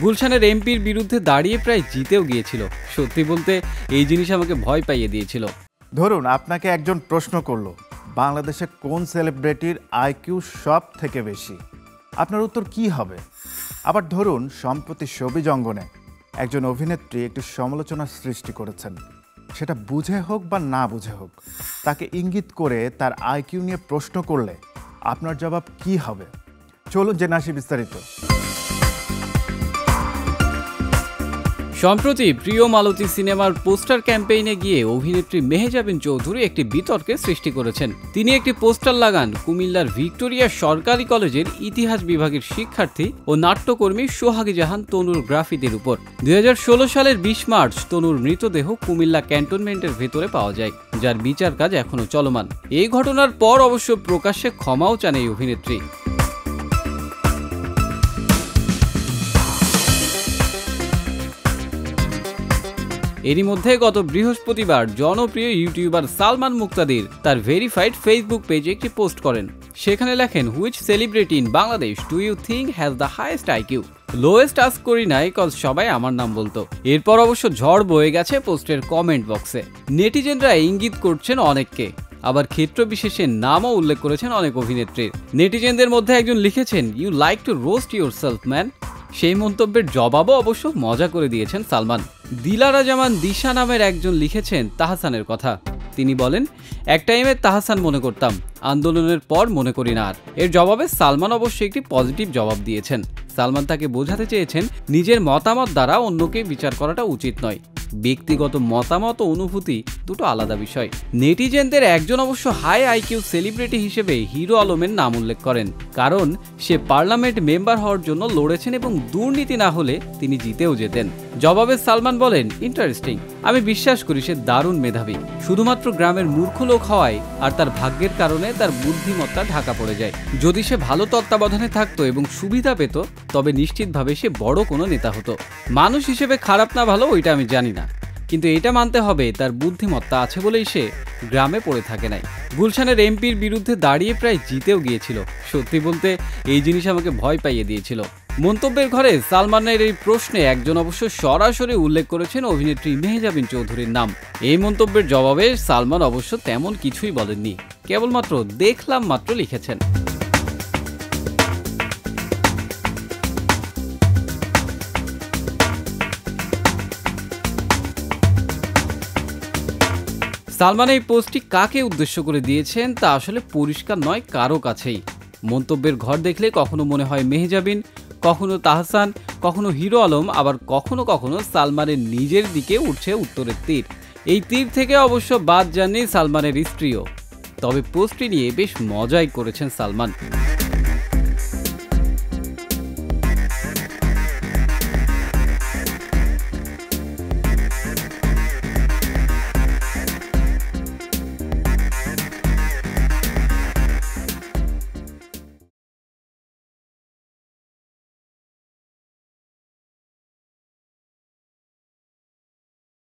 গুলশানের এমপির বিরুদ্ধে দাঁড়িয়ে প্রায় জিতেও গিয়েছিল। সত্যি বলতে এই জিনিস আমাকে ভয় পাইয়ে দিয়েছিল। ধরুন আপনাকে একজন প্রশ্ন করলো, বাংলাদেশে কোন সেলিব্রিটির আইকিউ সব থেকে বেশি? আপনার উত্তর কি হবে? আবার ধরুন সম্প্রতি শোবিজ অঙ্গনে একজন অভিনেত্রী একটি সমালোচনার সৃষ্টি করেছেন, সেটা বুঝে হোক বা না বুঝে হোক, তাকে ইঙ্গিত করে তার আইকিউ নিয়ে প্রশ্ন করলে আপনার জবাব কি হবে? চলুন জেনে আসি বিস্তারিত। সম্প্রতি প্রিয় মালতী সিনেমার পোস্টার ক্যাম্পেইনে গিয়ে অভিনেত্রী মেহেজাবিন চৌধুরী একটি বিতর্কের সৃষ্টি করেছেন। তিনি একটি পোস্টার লাগান কুমিল্লার ভিক্টোরিয়া সরকারি কলেজের ইতিহাস বিভাগের শিক্ষার্থী ও নাট্যকর্মী সোহাগী জাহান তনুর গ্রাফিতির উপর। 2016 সালের 20 মার্চ তনুর মৃতদেহ কুমিল্লা ক্যান্টনমেন্টের ভেতরে পাওয়া যায়, যার বিচার কাজ এখনো চলমান। এই ঘটনার পর অবশ্য প্রকাশ্যে ক্ষমাও চান এই অভিনেত্রী। এরই মধ্যে গত বৃহস্পতিবার জনপ্রিয় ইউটিউবার সালমান মুক্তাদির তার ভেরিফাইড ফেসবুক পেজে একটি পোস্ট করেন। সেখানে লেখেন, which celebrity in Bangladesh do you think has the highest IQ? Lowest ask করি নাই, কজ সবাই আমার নাম বলতো। এরপর অবশ্য ঝড় বয়ে গেছে পোস্টের কমেন্ট বক্সে। নেটিজেনরা ইঙ্গিত করছেন অনেককে, আবার ক্ষেত্র বিশেষে নামও উল্লেখ করেছেন অনেক অভিনেত্রীর। নেটিজেনদের মধ্যে একজন লিখেছেন, you like to roast yourself man. সেই মন্তব্যের জবাবও অবশ্য মজা করে দিয়েছেন সালমান। দিলারা জামান দিশা নামের একজন লিখেছেন তাহসানের কথা। তিনি বলেন, এক টাইমে তাহসান মনে করতাম, আন্দোলনের পর মনে করি না আর। এর জবাবে সালমান অবশ্য একটি পজিটিভ জবাব দিয়েছেন। সালমান তাকে বোঝাতে চেয়েছেন, নিজের মতামত দ্বারা অন্যকে বিচার করাটা উচিত নয়। ব্যক্তিগত মতামত ও অনুভূতি দুটো আলাদা বিষয়। নেটিজেনদের একজন অবশ্য হাই আইকিউ সেলিব্রিটি হিসেবে হিরো আলমের নাম উল্লেখ করেন, কারণ সে পার্লামেন্ট মেম্বার হওয়ার জন্য লড়েছেন এবং দুর্নীতি না হলে তিনি জিতেও যেতেন। জবাবে সালমান বলেন, ইন্টারেস্টিং, আমি বিশ্বাস করি সে দারুণ মেধাবী। শুধুমাত্র গ্রামের মূর্খ লোক হওয়ায় আর তার ভাগ্যের কারণে তার বুদ্ধিমত্তা ঢাকা পড়ে যায়। যদি সে ভালো তত্ত্বাবধানে থাকতো এবং সুবিধা পেত, তবে নিশ্চিতভাবে সে বড় কোনো নেতা হতো। মানুষ হিসেবে খারাপ না ভালো ওইটা আমি জানি না, কিন্তু এটা মানতে হবে তার বুদ্ধিমত্তা আছে বলেই সে গ্রামে পড়ে থাকে নাই। গুলশানের এমপির বিরুদ্ধে দাঁড়িয়ে প্রায় জিতেও গিয়েছিল। সত্যি বলতে এই জিনিস আমাকে ভয় পাইয়ে দিয়েছিল। মন্তব্যের ঘরে সালমানের এই প্রশ্নে একজন অবশ্য সরাসরি উল্লেখ করেছেন অভিনেত্রী মেহেজাবিন চৌধুরীর নাম। এই মন্তব্যের জবাবে সালমান অবশ্য তেমন কিছুই বলেননি, কেবলমাত্র দেখলাম মাত্র লিখেছেন। সালমান এই পোস্টটি কাকে উদ্দেশ্য করে দিয়েছেন তা আসলে পরিষ্কার নয় কারো কাছেই। মন্তব্যের ঘর দেখলে কখনো মনে হয় মেহেজাবিন, কখনো তাহসান, কখনো হিরো আলম, আবার কখনো কখনো সালমানের নিজের দিকে উঠছে উত্তরের তীর। এই তীর থেকে অবশ্য বাদ যাননি সালমানের স্ত্রীও। তবে পোস্টটি নিয়ে বেশ মজাই করেছেন সালমান।